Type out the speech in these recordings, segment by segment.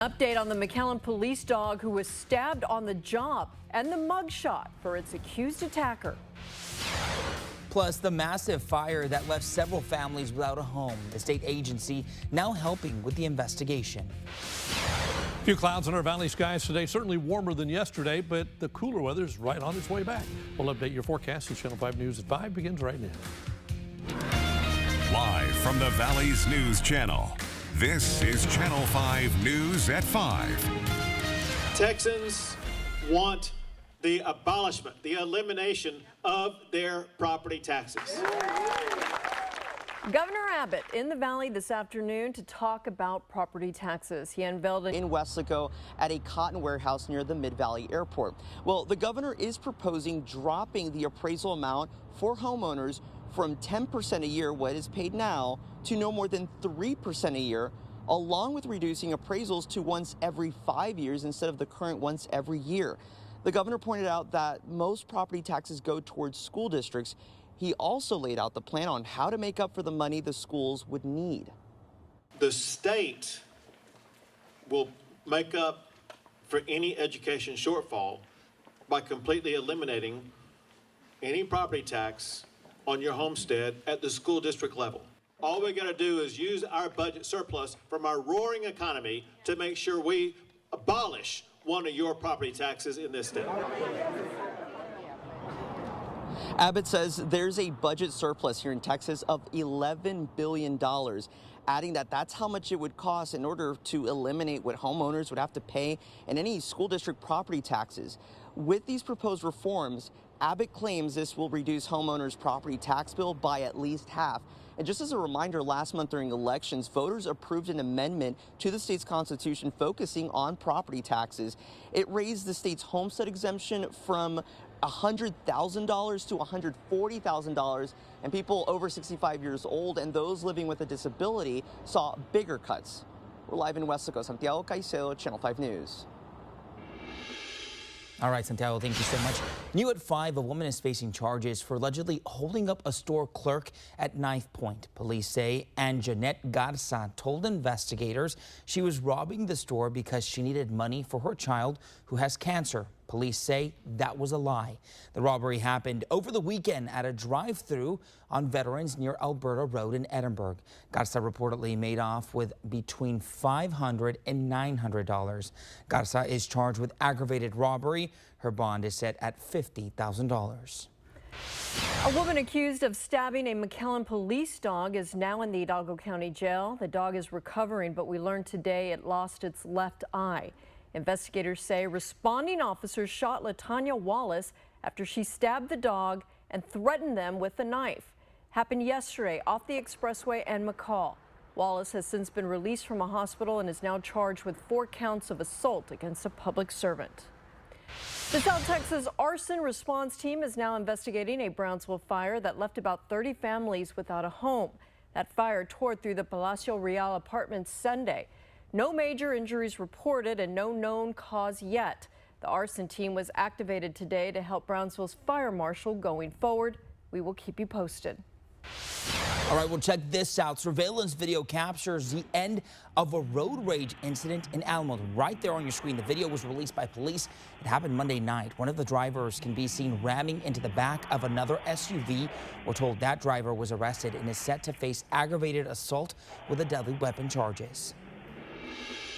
Update on the McAllen police dog who was stabbed on the job and the mugshot for its accused attacker. Plus, the massive fire that left several families without a home. The state agency now helping with the investigation. A few clouds in our valley skies today, certainly warmer than yesterday, but the cooler weather is right on its way back. We'll update your forecast as Channel 5 News at 5 begins right now. Live from the Valley's News Channel, this is Channel 5 News at 5. Texans want the abolishment, the elimination of their property taxes. Governor Abbott in the Valley this afternoon to talk about property taxes. He unveiled it in Weslaco at a cotton warehouse near the Mid-Valley Airport. Well, the governor is proposing dropping the appraisal amount for homeowners from 10% a year, what is paid now, to no more than 3% a year, along with reducing appraisals to once every 5 years instead of the current once every year. The governor pointed out that most property taxes go towards school districts. He also laid out the plan on how to make up for the money the schools would need. The state will make up for any education shortfall by completely eliminating any property tax on your homestead at the school district level. All we got to do is use our budget surplus from our roaring economy to make sure we abolish one of your property taxes in this state. Abbott says there's a budget surplus here in Texas of $11 billion, adding that that's how much it would cost in order to eliminate what homeowners would have to pay in any school district property taxes. With these proposed reforms, Abbott claims this will reduce homeowners' property tax bill by at least half. And just as a reminder, last month during elections, voters approved an amendment to the state's constitution focusing on property taxes. It raised the state's homestead exemption from $100,000 to $140,000, and people over 65 years old and those living with a disability saw bigger cuts. We're live in Weslaco. Santiago Caicedo, Channel 5 News. All right, Santiago, thank you so much. New at 5, a woman is facing charges for allegedly holding up a store clerk at knife point. Police say Jeanette Garza told investigators she was robbing the store because she needed money for her child who has cancer. Police say that was a lie. The robbery happened over the weekend at a drive-thru on Veterans near Alberta Road in Edinburgh. Garza reportedly made off with between $500 and $900. Garza is charged with aggravated robbery. Her bond is set at $50,000. A woman accused of stabbing a McAllen police dog is now in the Hidalgo County Jail. The dog is recovering, but we learned today it lost its left eye. Investigators say responding officers shot LaTanya Wallace after she stabbed the dog and threatened them with a knife. Happened yesterday off the expressway and McCall. Wallace has since been released from a hospital and is now charged with 4 counts of assault against a public servant. The South Texas arson response team is now investigating a Brownsville fire that left about 30 families without a home. That fire tore through the Palacio Real apartments Sunday. No major injuries reported and no known cause yet. The arson team was activated today to help Brownsville's fire marshal going forward. We will keep you posted. All right, well, check this out. Surveillance video captures the end of a road rage incident in Alamo. Right there on your screen, the video was released by police. It happened Monday night. One of the drivers can be seen ramming into the back of another SUV. We're told that driver was arrested and is set to face aggravated assault with a deadly weapon charges.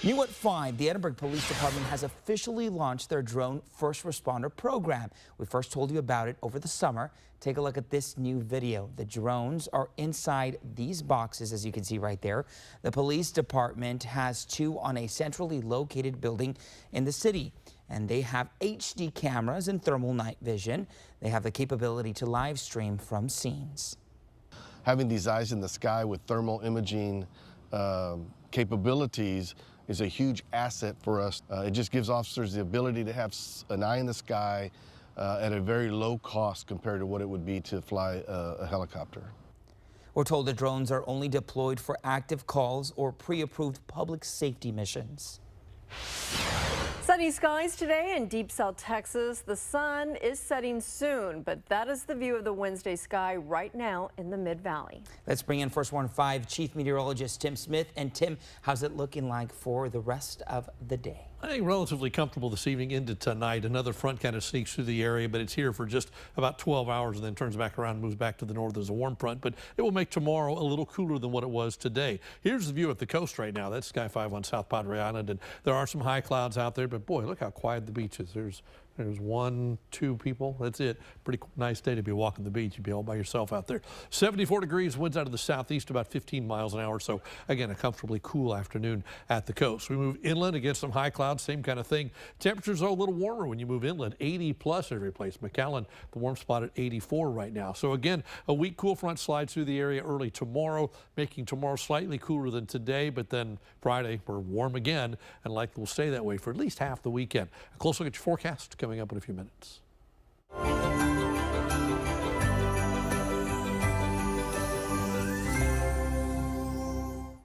New at 5, the Edinburgh Police Department has officially launched their drone first responder program. We first told you about it over the summer. Take a look at this new video. The drones are inside these boxes, as you can see right there. The police department has 2 on a centrally located building in the city, and they have HD cameras and thermal night vision. They have the capability to live stream from scenes. Having these eyes in the sky with thermal imaging capabilities is a huge asset for us. It just gives officers the ability to have an eye in the sky at a very low cost compared to what it would be to fly a helicopter. We're told the drones are only deployed for active calls or pre-approved public safety missions. Sunny skies today in deep South Texas. The sun is setting soon, but that is the view of the Wednesday sky right now in the Mid-Valley. Let's bring in First Warn 5 Chief Meteorologist Tim Smith. And Tim, how's it looking like for the rest of the day? I think relatively comfortable this evening into tonight. Another front kind of sneaks through the area, but it's here for just about 12 hours and then turns back around and moves back to the north as a warm front. But it will make tomorrow a little cooler than what it was today. Here's the view at the coast right now. That's Sky 5 on South Padre Island, and there are some high clouds out there, but boy, look how quiet the beach is. There's 1, 2 people. That's it. Pretty nice day to be walking the beach. You'd be all by yourself out there. 74 degrees, winds out of the southeast about 15 miles an hour. So again, a comfortably cool afternoon at the coast. We move inland against some high clouds, same kind of thing. Temperatures are a little warmer when you move inland, 80 plus every place. McAllen, the warm spot at 84 right now. So again, a weak cool front slides through the area early tomorrow, making tomorrow slightly cooler than today. But then Friday, we're warm again and likely will stay that way for at least half the weekend. A close look at your forecast coming up in a few minutes.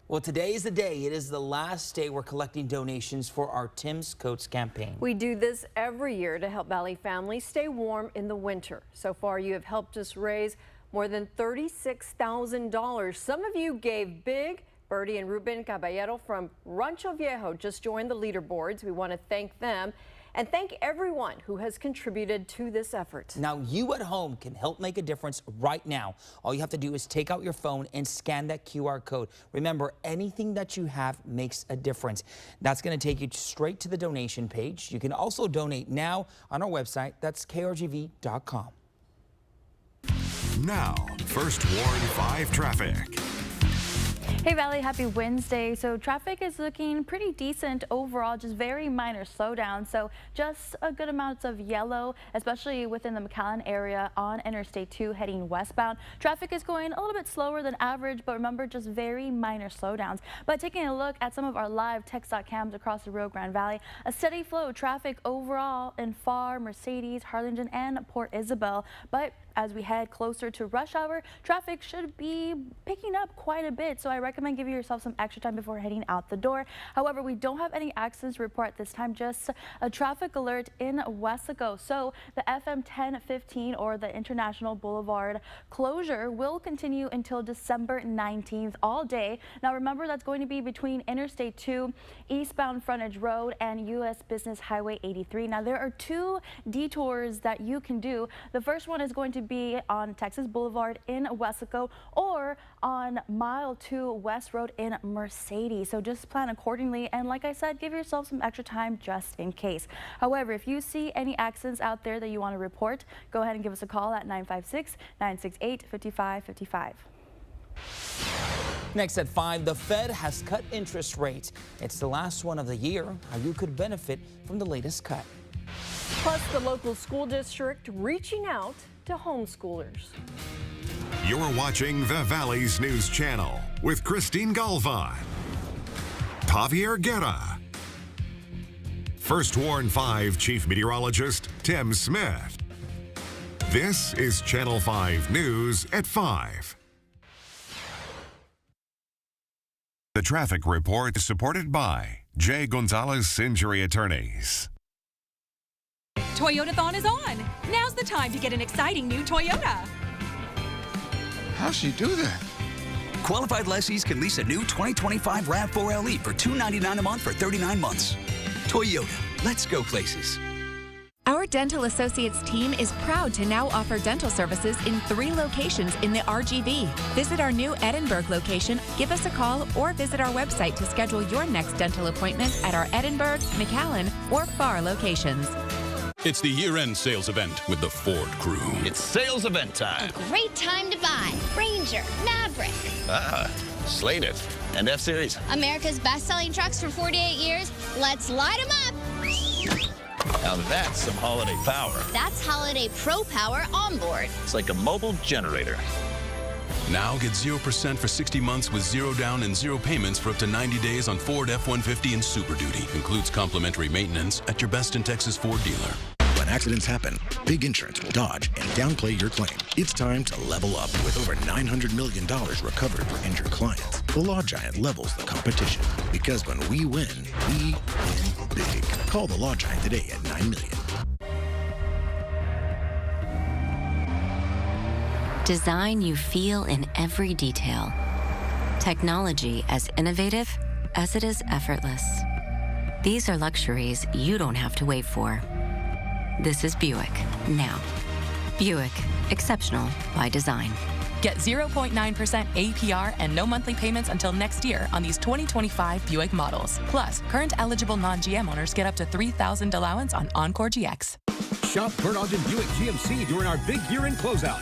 Well, today is the day. It is the last day we're collecting donations for our Tim's Coats campaign. We do this every year to help Valley families stay warm in the winter. So far, you have helped us raise more than $36,000. Some of you gave big. Bertie and Ruben Caballero from Rancho Viejo just joined the leaderboards. We want to thank them and thank everyone who has contributed to this effort. Now, you at home can help make a difference right now. All you have to do is take out your phone and scan that QR code. Remember, anything that you have makes a difference. That's going to take you straight to the donation page. You can also donate now on our website. That's krgv.com. Now, First Warn 5 traffic. Hey Valley, happy Wednesday. So traffic is looking pretty decent overall, just very minor slowdown. So just a good amount of yellow, especially within the McAllen area on Interstate 2 heading westbound. Traffic is going a little bit slower than average, but remember, just very minor slowdowns. But taking a look at some of our live text.cams across the Rio Grande Valley, a steady flow of traffic overall in Pharr, Mercedes, Harlingen, and Port Isabel. But as we head closer to rush hour, traffic should be picking up quite a bit, so I recommend giving yourself some extra time before heading out the door. However, we don't have any accidents to report this time, just a traffic alert in Wesco. So the FM 1015 or the International Boulevard closure will continue until December 19th all day. Now remember, that's going to be between Interstate 2, eastbound Frontage Road, and U.S. Business Highway 83. Now there are 2 detours that you can do. The first one is going to be on Texas Boulevard in Wesco or on Mile 2 West Road in Mercedes. So just plan accordingly, and like I said, give yourself some extra time just in case. However, if you see any accidents out there that you want to report, go ahead and give us a call at 956-968-5555. Next at 5, the Fed has cut interest rates. It's the last one of the year. How you could benefit from the latest cut. Plus, the local school district reaching out to homeschoolers. You're watching the Valley's News Channel with Christine Galvan, Javier Guerra, First Warn 5 Chief Meteorologist Tim Smith. This is Channel 5 News at 5. The traffic report is supported by J. Gonzalez Injury Attorneys. Toyotathon is on. Now's the time to get an exciting new Toyota. How's she do that? Qualified lessees can lease a new 2025 RAV4 LE for $299 a month for 39 months. Toyota, let's go places. Our Dental Associates team is proud to now offer dental services in 3 locations in the RGV. Visit our new Edinburgh location, give us a call, or visit our website to schedule your next dental appointment at our Edinburgh, McAllen, or Pharr locations. It's the year-end sales event with the Ford crew. It's sales event time. A great time to buy Ranger, Maverick. Slate It, and F-Series. America's best-selling trucks for 48 years. Let's light them up. Now that's some holiday power. That's Holiday Pro Power onboard. It's like a mobile generator. Now get 0% for 60 months with 0 down and 0 payments for up to 90 days on Ford F-150 and Super Duty. Includes complimentary maintenance at your best in Texas Ford dealer. When accidents happen, Big Insurance will dodge and downplay your claim. It's time to level up with over $900 million recovered for injured clients. The Law Giant levels the competition because when we win big. Call the Law Giant today at $9 million. Design you feel in every detail. Technology as innovative as it is effortless. These are luxuries you don't have to wait for. This is Buick now. Buick, exceptional by design. Get 0.9% APR and no monthly payments until next year on these 2025 Buick models. Plus, current eligible non-GM owners get up to $3,000 allowance on Encore GX. Shop Bernardin Buick GMC during our big year-end closeout.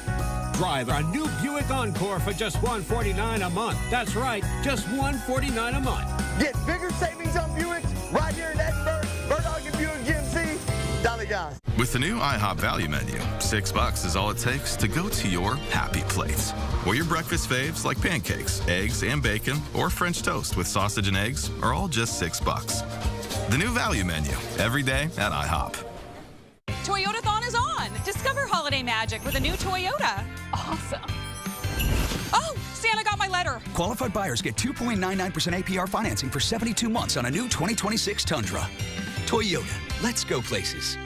Drive our new Buick Encore for just $149 a month. That's right, just $149 a month. Get bigger savings on Buicks right here in Edinburgh. Bernardin Buick GMC. Dolly guys. With the new IHOP value menu, $6 is all it takes to go to your happy place. Or your breakfast faves like pancakes, eggs, and bacon, or French toast with sausage and eggs are all just $6. The new value menu, every day at IHOP. Toyotathon is on. Discover holiday magic with a new Toyota. Awesome. Oh, Santa got my letter. Qualified buyers get 2.99% APR financing for 72 months on a new 2026 Tundra. Toyota, let's go places.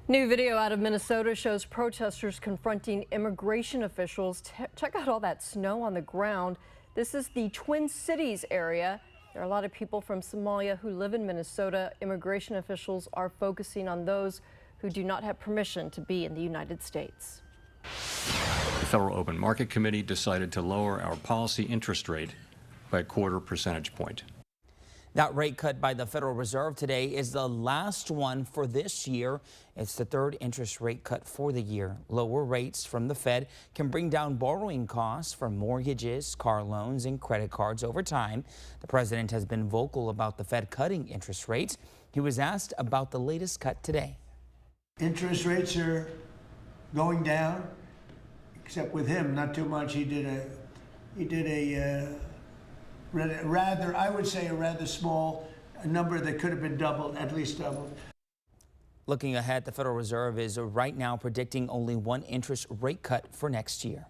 New video out of Minnesota shows protesters confronting immigration officials. Check out all that snow on the ground. This is the Twin Cities area. There are a lot of people from Somalia who live in Minnesota. Immigration officials are focusing on those who do not have permission to be in the United States. The Federal Open Market Committee decided to lower our policy interest rate by 1/4 percentage point. That rate cut by the Federal Reserve today is the last one for this year. It's the third interest rate cut for the year. Lower rates from the Fed can bring down borrowing costs for mortgages, car loans, and credit cards over time. The president has been vocal about the Fed cutting interest rates. He was asked about the latest cut today. Interest rates are going down, except with him, not too much. He did a rather, I would say, a rather small number that could have been doubled, at least doubled. Looking ahead, the Federal Reserve is right now predicting only one interest rate cut for next year.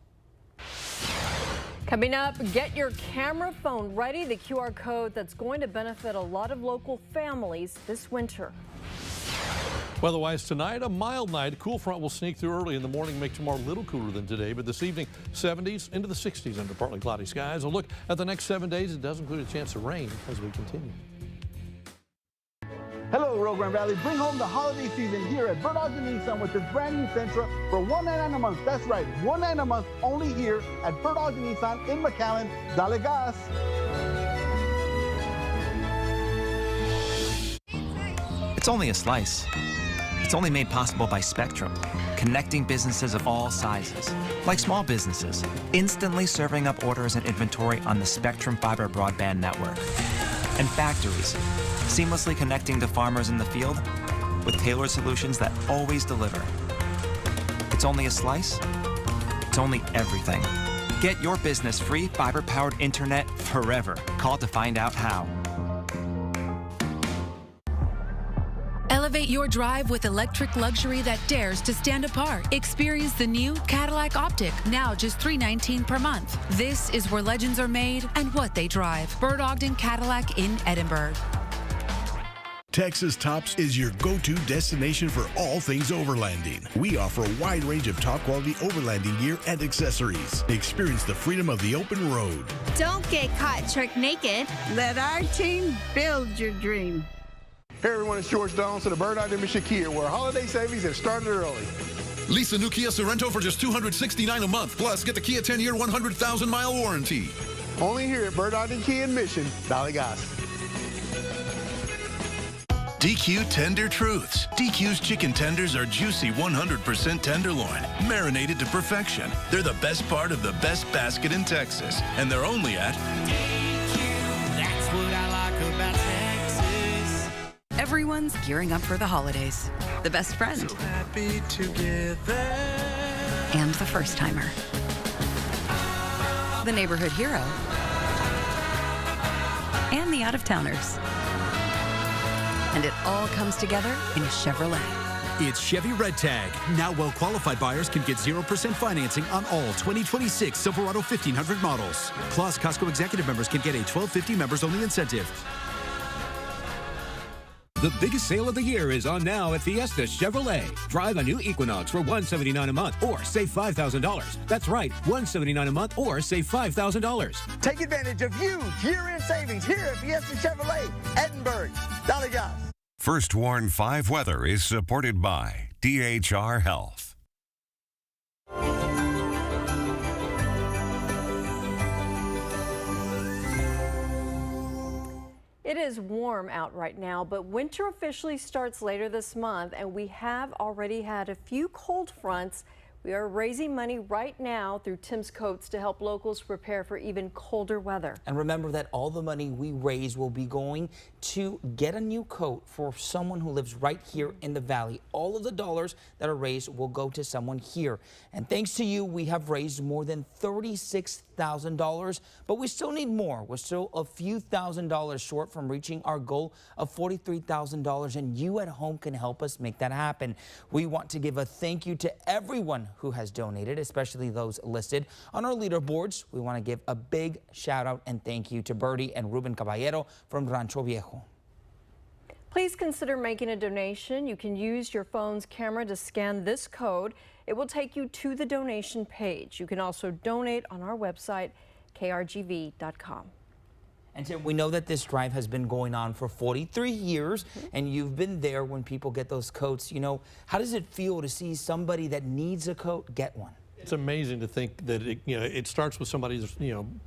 Coming up, get your camera phone ready. The QR code that's going to benefit a lot of local families this winter. Weather-wise tonight, a mild night. A cool front will sneak through early in the morning, make tomorrow a little cooler than today. But this evening, 70s into the 60s under partly cloudy skies. A look at the next 7 days. It does include a chance of rain as we continue. Hello, Rio Grande Valley. Bring home the holiday season here at Bernardin Nissan with this brand new Sentra for $199 a month. That's right, $199 a month only here at Bernardin Nissan in McAllen. Dale gas. It's only a slice. It's only made possible by Spectrum, connecting businesses of all sizes, like small businesses, instantly serving up orders and inventory on the Spectrum Fiber broadband network, and factories, seamlessly connecting to farmers in the field with tailored solutions that always deliver. It's only a slice. It's only everything. Get your business free fiber-powered internet forever. Call to find out how. Elevate your drive with electric luxury that dares to stand apart. Experience the new Cadillac Optic, now just $319 per month. This is where legends are made and what they drive. Bird Ogden Cadillac in Edinburgh. Texas Tops is your go-to destination for all things overlanding. We offer a wide range of top-quality overlanding gear and accessories. Experience the freedom of the open road. Don't get caught trick naked. Let our team build your dream. Hey everyone, it's George Donaldson of Bird Ogden Kia, where holiday savings have started early. Lease a new Kia Sorento for just $269 a month. Plus, get the Kia 10-year, 100,000-mile warranty. Only here at Bird Ogden Kia in Mission. Dale gas. DQ Tender Truths. DQ's chicken tenders are juicy 100% tenderloin, marinated to perfection. They're the best part of the best basket in Texas, and they're only at DQ. That's what I like about Texas. Everyone's gearing up for the holidays. The best friend. So happy together. And the first timer. The neighborhood hero. And the out-of-towners. And it all comes together in a Chevrolet. It's Chevy Red Tag. Now well-qualified buyers can get 0% financing on all 2026 Silverado 1500 models. Plus, Costco executive members can get a $12.50 members-only incentive. The biggest sale of the year is on now at Fiesta Chevrolet. Drive a new Equinox for $179 a month or save $5,000. That's right, $179 a month or save $5,000. Take advantage of huge year-end savings here at Fiesta Chevrolet, Edinburgh. Dolly Goss. First Warn 5 weather is supported by DHR Health. It is warm out right now, but winter officially starts later this month, and we have already had a few cold fronts. We are raising money right now through Tim's Coats to help locals prepare for even colder weather. And remember that all the money we raise will be going to get a new coat for someone who lives right here in the valley. All of the dollars that are raised will go to someone here. And thanks to you, we have raised more than $36,000, but we still need more. We're still a few $1,000s short from reaching our goal of $43,000, and you at home can help us make that happen. We want to give a thank you to everyone who has donated, especially those listed on our leaderboards. We want to give a big shout out and thank you to Bertie and Ruben Caballero from Rancho Viejo. Please consider making a donation. You can use your phone's camera to scan this code. It will take you to the donation page. You can also donate on our website, krgv.com. And Tim, we know that this drive has been going on for 43 years, and you've been there when people get those coats. You know, how does it feel to see somebody that needs a coat get one? It's amazing to think that it starts with somebody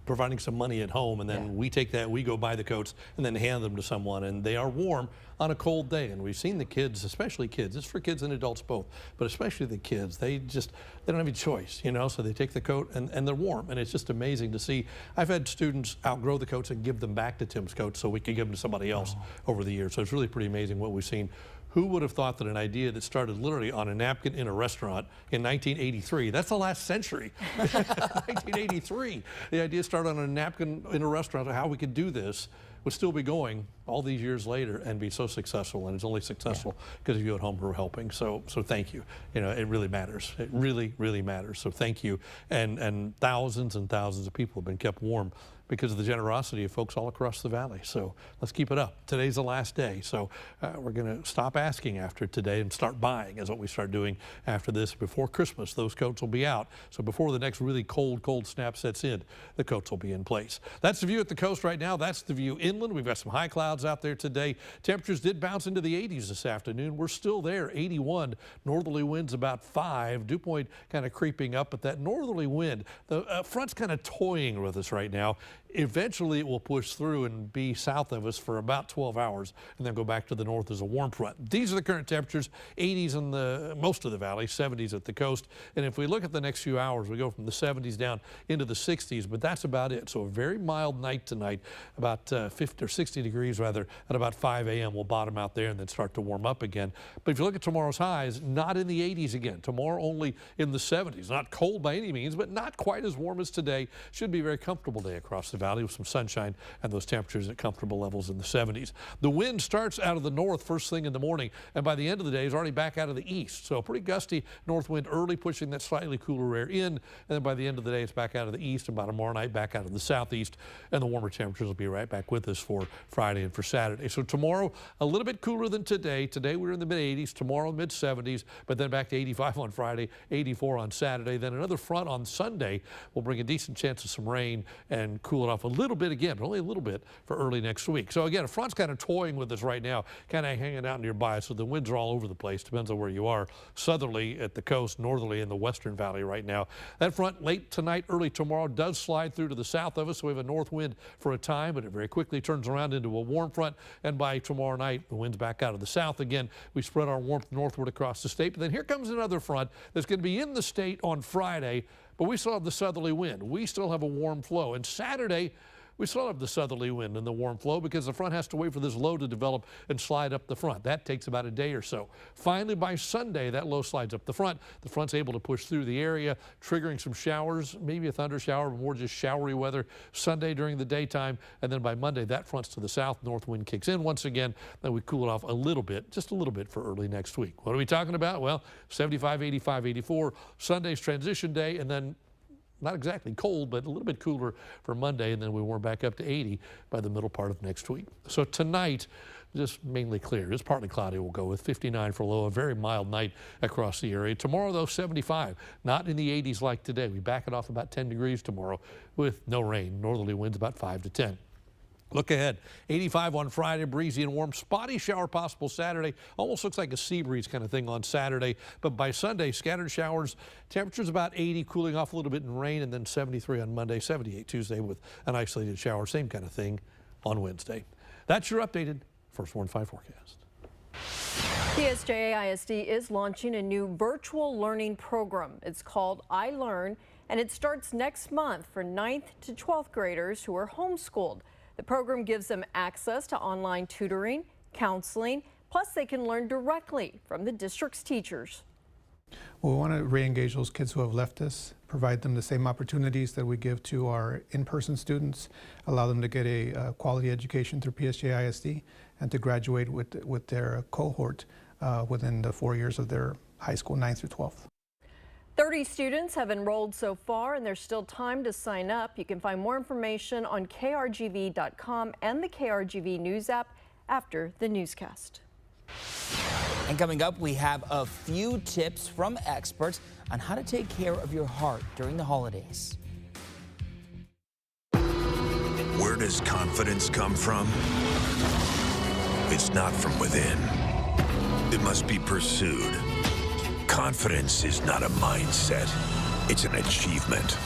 providing some money at home, and then we take that, we go buy the coats, and then hand them to someone, and they are warm on a cold day. And we've seen the kids, especially kids. It's for kids and adults both, but especially the kids. They don't have any choice, so they take the coat and they're warm, and it's just amazing to see. I've had students outgrow the coats and give them back to Tim's Coats so we can give them to somebody else over the years. So it's really pretty amazing what we've seen. Who would have thought that an idea that started literally on a napkin in a restaurant in 1983, that's the last century, 1983, the idea started on a napkin in a restaurant of how we could do this, would still be going all these years later and be so successful. And it's only successful because of you at home who are helping. So thank you. It really matters. It really, really matters. So thank you. And thousands of people have been kept warm because of the generosity of folks all across the valley. So let's keep it up. Today's the last day. So we're going to stop asking after today and start buying is what we start doing after this. Before Christmas, those coats will be out. So before the next really cold snap sets in, the coats will be in place. That's the view at the coast right now. That's the view inland. We've got some high clouds out there today. Temperatures did bounce into the 80s this afternoon. We're still there, 81. Northerly winds about 5. Dew point kind of creeping up, but that northerly wind, the front's kind of toying with us right now. Eventually it will push through and be south of us for about 12 hours and then go back to the north as a warm front. These are the current temperatures, 80s in most of the valley, 70s at the coast. And if we look at the next few hours, we go from the 70s down into the 60s, but that's about it. So a very mild night tonight, about 50 or 60 degrees rather, at about 5 a.m. We'll bottom out there and then start to warm up again. But if you look at tomorrow's highs, not in the 80s again. Tomorrow only in the 70s. Not cold by any means, but not quite as warm as today. Should be a very comfortable day across the valley with some sunshine and those temperatures at comfortable levels in the 70s. The wind starts out of the north first thing in the morning, and by the end of the day is already back out of the east. So a pretty gusty north wind early, pushing that slightly cooler air in, and then by the end of the day it's back out of the east, and by tomorrow night back out of the southeast, and the warmer temperatures will be right back with us for Friday and for Saturday. So tomorrow a little bit cooler than today. Today we're in the mid-80s, tomorrow mid-70s, but then back to 85 on Friday, 84 on Saturday. Then another front on Sunday will bring a decent chance of some rain and cool it off a little bit again, but only a little bit for early next week. So again, a front's kind of toying with us right now, kind of hanging out nearby, so the winds are all over the place. Depends on where you are. Southerly at the coast, northerly in the western valley right now. That front late tonight, early tomorrow does slide through to the south of us, so we have a north wind for a time, but it very quickly turns around into a warm front, and by tomorrow night, the wind's back out of the south again. We spread our warmth northward across the state, but then here comes another front that's going to be in the state on Friday, but we still have the southerly wind. We still have a warm flow, and Saturday, we still have the southerly wind and the warm flow because the front has to wait for this low to develop and slide up the front. That takes about a day or so. Finally, by Sunday, that low slides up the front. The front's able to push through the area, triggering some showers, maybe a thunder shower, but more just showery weather Sunday during the daytime. And then by Monday, that front's to the south. North wind kicks in once again. Then we cool it off a little bit, just a little bit for early next week. What are we talking about? Well, 75, 85, 84. Sunday's transition day, and then not exactly cold, but a little bit cooler for Monday, and then we warm back up to 80 by the middle part of next week. So tonight, just mainly clear. Just partly cloudy we'll go with 59 for low, a very mild night across the area. Tomorrow, though, 75. Not in the 80s like today. We back it off about 10 degrees tomorrow with no rain. Northerly winds about 5 to 10. Look ahead, 85 on Friday, breezy and warm. Spotty shower possible Saturday. Almost looks like a sea breeze kind of thing on Saturday. But by Sunday, scattered showers. Temperatures about 80, cooling off a little bit in rain, and then 73 on Monday, 78 Tuesday with an isolated shower. Same kind of thing on Wednesday. That's your updated First Warn 5 forecast. PSJA ISD is launching a new virtual learning program. It's called iLearn, and it starts next month for 9th to 12th graders who are homeschooled. The program gives them access to online tutoring, counseling, plus they can learn directly from the district's teachers. Well, we want to re-engage those kids who have left us, provide them the same opportunities that we give to our in-person students, allow them to get a quality education through PSJA ISD, and to graduate with their cohort within the 4 years of their high school, 9th through 12th. 30 students have enrolled so far, and there's still time to sign up. You can find more information on krgv.com and the KRGV News app after the newscast. And coming up, we have a few tips from experts on how to take care of your heart during the holidays. Where does confidence come from? It's not from within. It must be pursued. Confidence is not a mindset, it's an achievement.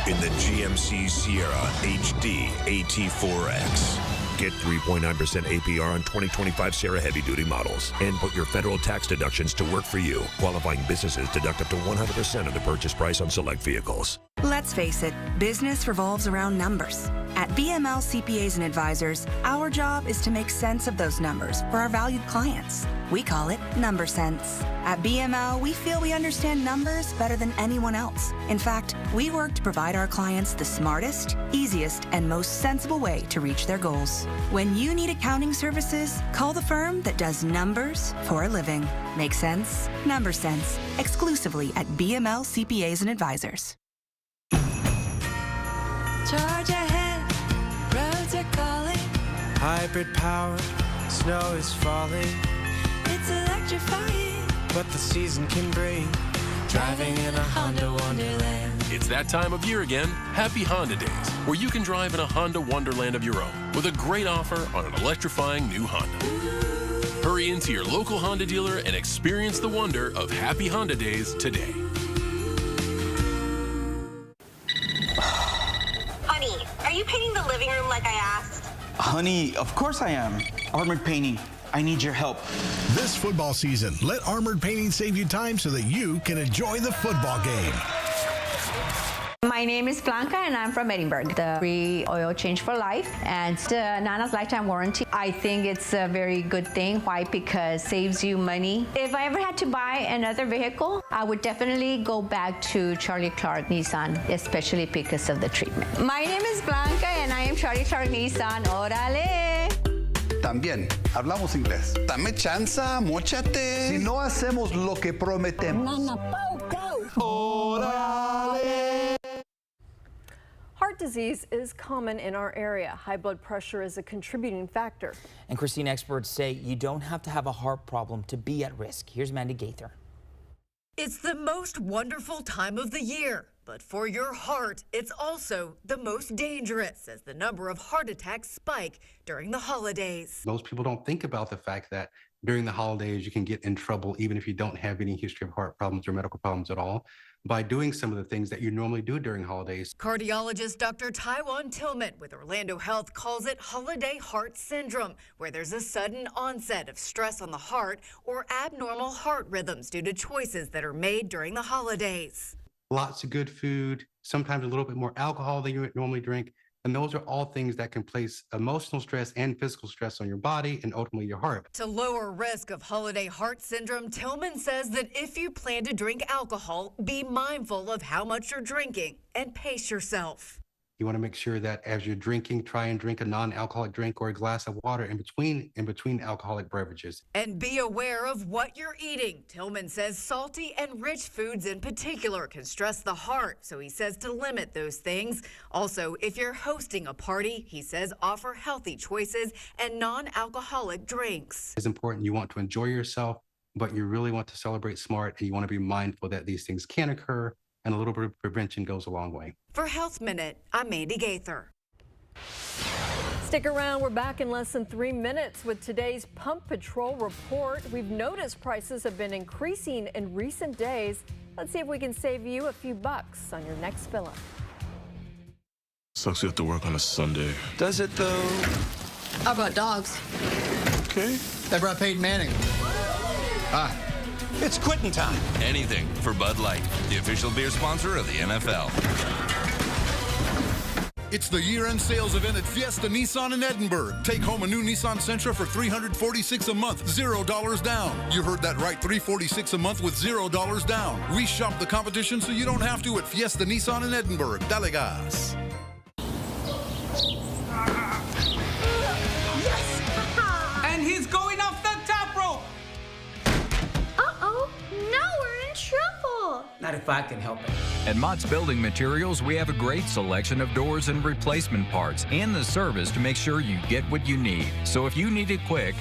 In the GMC Sierra HD AT4X. Get 3.9% APR on 2025 Sierra heavy-duty models and put your federal tax deductions to work for you. Qualifying businesses deduct up to 100% of the purchase price on select vehicles. Let's face it, business revolves around numbers. At BML CPAs and Advisors, our job is to make sense of those numbers for our valued clients. We call it Number Sense. At BML, we feel we understand numbers better than anyone else. In fact, we work to provide our clients the smartest, easiest, and most sensible way to reach their goals. When you need accounting services, call the firm that does numbers for a living. Make sense? Number Sense. Exclusively at BML CPAs and Advisors. Charge ahead, roads are calling. Hybrid power, snow is falling. It's electrifying, but the season can bring driving in a Honda Wonderland. It's that time of year again. Happy Honda Days, where you can drive in a Honda Wonderland of your own with a great offer on an electrifying new Honda. Hurry into your local Honda dealer and experience the wonder of Happy Honda Days today. Honey, are you painting the living room like I asked? Honey, of course I am. Armored Painting. I need your help. This football season, let Armored Painting save you time so that you can enjoy the football game. My name is Blanca and I'm from Edinburgh. The free oil change for life and Nana's lifetime warranty. I think it's a very good thing. Why? Because it saves you money. If I ever had to buy another vehicle, I would definitely go back to Charlie Clark Nissan, especially because of the treatment. My name is Blanca and I am Charlie Clark Nissan. Órale. También hablamos inglés. Dame chanza, móchate. Si no hacemos lo que prometemos. Órale. Heart disease is common in our area. High blood pressure is a contributing factor. And Christine, experts say you don't have to have a heart problem to be at risk. Here's Mandy Gaither. It's the most wonderful time of the year, but for your heart, it's also the most dangerous as the number of heart attacks spike during the holidays. Most people don't think about the fact that during the holidays, you can get in trouble even if you don't have any history of heart problems or medical problems at all by doing some of the things that you normally do during holidays. Cardiologist Dr. Taiwan Tillman with Orlando Health calls it holiday heart syndrome, where there's a sudden onset of stress on the heart or abnormal heart rhythms due to choices that are made during the holidays. Lots of good food, sometimes a little bit more alcohol than you would normally drink. And those are all things that can place emotional stress and physical stress on your body and ultimately your heart. To lower risk of holiday heart syndrome, Tillman says that if you plan to drink alcohol, be mindful of how much you're drinking and pace yourself. You want to make sure that as you're drinking, try and drink a non-alcoholic drink or a glass of water in between alcoholic beverages. And be aware of what you're eating. Tillman says salty and rich foods in particular can stress the heart, so he says to limit those things. Also, if you're hosting a party, he says offer healthy choices and non-alcoholic drinks. It's important. You want to enjoy yourself, but you really want to celebrate smart, and you want to be mindful that these things can occur, and a little bit of prevention goes a long way. For Health Minute, I'm Mandy Gaither. Stick around. We're back in less than 3 minutes with today's Pump Patrol report. We've noticed prices have been increasing in recent days. Let's see if we can save you a few bucks on your next fill-up. Sucks you have to work on a Sunday. Does it, though? How about dogs? Okay. They brought Peyton Manning. It's quitting time. Anything for Bud Light, the official beer sponsor of the NFL. It's the year-end sales event at Fiesta Nissan in Edinburgh. Take home a new Nissan Sentra for $346 a month, $0 down. You heard that right, $346 a month with $0 down. We shop the competition so you don't have to at Fiesta Nissan in Edinburgh. Dale gas. Yes! And he's going off the top rope! Uh-oh, now we're in trouble! Not if I can help it. At Mott's Building Materials, we have a great selection of doors and replacement parts and the service to make sure you get what you need. So if you need it quick,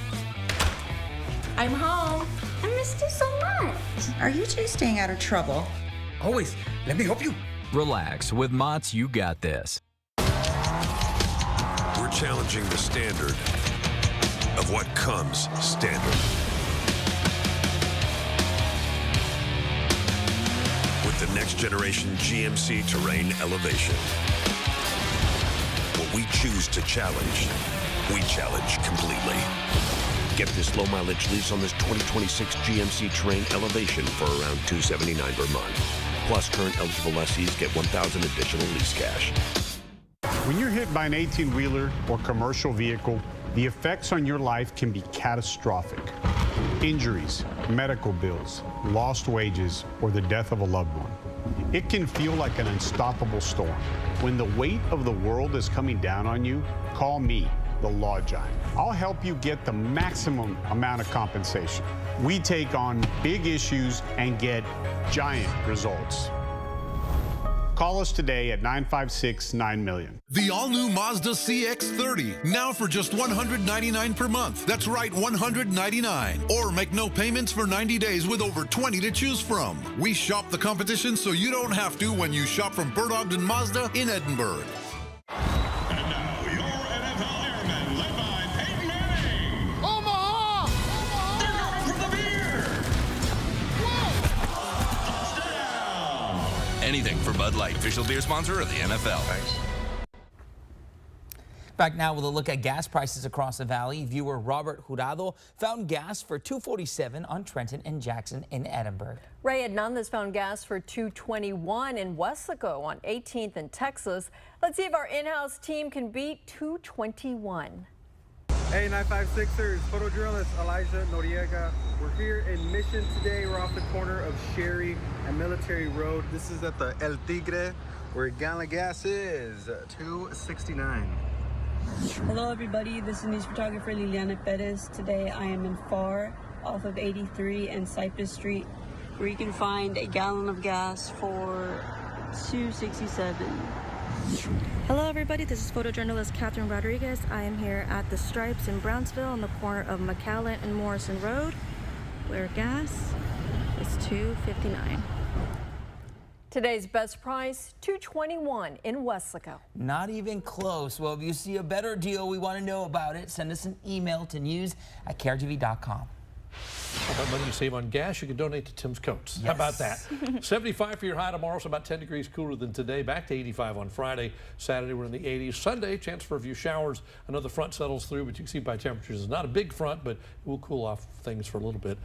I'm home. I missed you so much. Are you two staying out of trouble? Always. Let me help you. relax. With Mott's, you got this. We're challenging the standard of what comes standard. With the next generation GMC Terrain Elevation. What we choose to challenge, we challenge completely. Get this low mileage lease on this 2026 GMC Terrain Elevation for around $279 per month. Plus, current eligible lessees get $1,000 additional lease cash. When you're hit by an 18-wheeler or commercial vehicle, the effects on your life can be catastrophic. Injuries, medical bills, lost wages, or the death of a loved one. It can feel like an unstoppable storm. When the weight of the world is coming down on you, call me, the Law Giant. I'll help you get the maximum amount of compensation. We take on big issues and get giant results. Call us today at 956-9000000. The all-new Mazda CX-30, now for just $199 per month. That's right, $199. Or make no payments for 90 days with over 20 to choose from. We shop the competition so you don't have to when you shop from Bert Ogden Mazda in Edinburgh. And now, your NFL Airmen, led by Peyton Manning. Omaha! They're going for the beer! Whoa! Anything for Bud Light, official beer sponsor of the NFL. Thanks. Back now with a look at gas prices across the valley. Viewer Robert Jurado found gas for $2.47 on Trenton and Jackson in Edinburgh. Ray Hernandez found gas for $2.21 in Weslaco on 18th and Texas. Let's see if our in-house team can beat $2.21. Hey, 956ers, photojournalist Elijah Noriega. We're here in Mission today. We're off the corner of Sherry and Military Road. This is at the El Tigre, where a gallon of gas is $2.69. Hello everybody, this is news photographer Liliana Perez. Today I am in Pharr off of 83 and Cypress Street, where you can find a gallon of gas for $2.67. Hello everybody, this is photojournalist Catherine Rodriguez. I am here at the Stripes in Brownsville on the corner of McAllen and Morrison Road, where gas is $2.59. Today's best price, $2.21 in Weslaco. Not even close. Well, if you see a better deal, we want to know about it. Send us an email to news@KRTV.com. How about money you save on gas? You can donate to Tim's Coats. Yes. How about that? 75 for your high tomorrow, so about 10 degrees cooler than today. Back to 85 on Friday. Saturday, we're in the 80s. Sunday, chance for a few showers. Another front settles through, but you can see by temperatures, it's not a big front, but it will cool off things for a little bit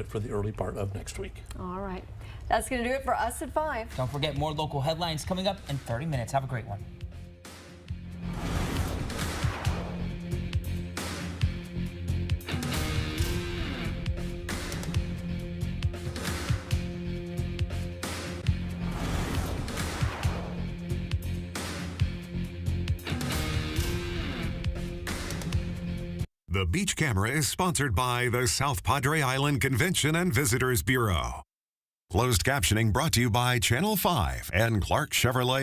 for the early part of next week. All right. That's going to do it for us at 5. Don't forget more local headlines coming up in 30 minutes. Have a great one. The Beach Camera is sponsored by the South Padre Island Convention and Visitors Bureau. Closed captioning brought to you by Channel 5 and Clark Chevrolet.